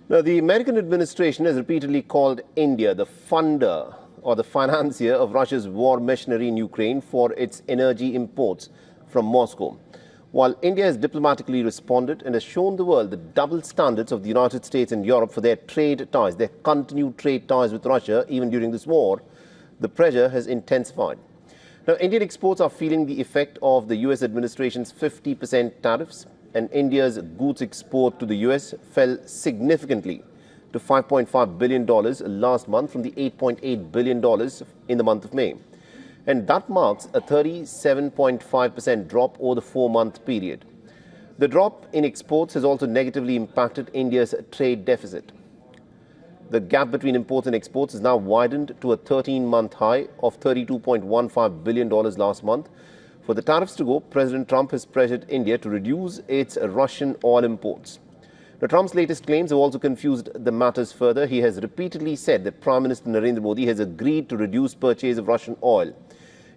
Now, the American administration has repeatedly called India the funder or the financier of Russia's war machinery in Ukraine for its energy imports from Moscow. While India has diplomatically responded and has shown the world the double standards of the United States and Europe for their trade ties, their continued trade ties with Russia, even during this war, the pressure has intensified. Now, Indian exports are feeling the effect of the US administration's 50% tariffs, and India's goods export to the US fell significantly to $5.5 billion last month from the $8.8 billion in the month of May. And that marks a 37.5% drop over the 4-month period. The drop in exports has also negatively impacted India's trade deficit. The gap between imports and exports is now widened to a 13-month high of $32.15 billion last month. For the tariffs to go, President Trump has pressured India to reduce its Russian oil imports. Now, Trump's latest claims have also confused the matters further. He has repeatedly said that Prime Minister Narendra Modi has agreed to reduce purchase of Russian oil.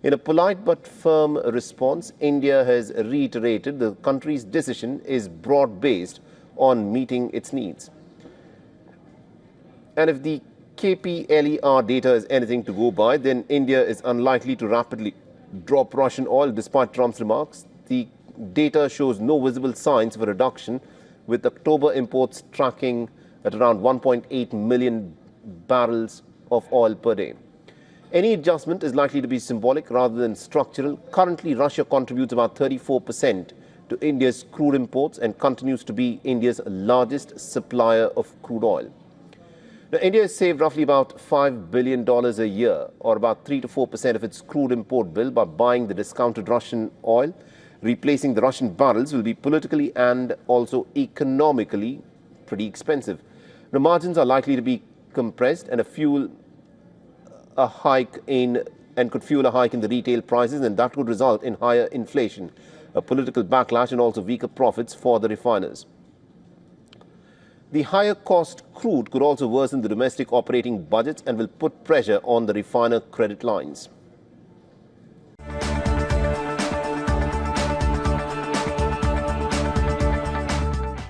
In a polite but firm response, India has reiterated the country's decision is broad-based on meeting its needs. And if the KPLER data is anything to go by, then India is unlikely to rapidly drop Russian oil despite Trump's remarks. The data shows no visible signs of a reduction, with October imports tracking at around 1.8 million barrels of oil per day. Any adjustment is likely to be symbolic rather than structural. Currently, Russia contributes about 34% to India's crude imports and continues to be India's largest supplier of crude oil. Now, India has saved roughly about $5 billion a year, or about 3 to 4% of its crude import bill, by buying the discounted Russian oil. Replacing the Russian barrels will be politically and also economically pretty expensive. The margins are likely to be compressed and could fuel a hike in the retail prices, and that would result in higher inflation, a political backlash, and also weaker profits for the refiners. The higher cost crude could also worsen the domestic operating budgets and will put pressure on the refiner credit lines.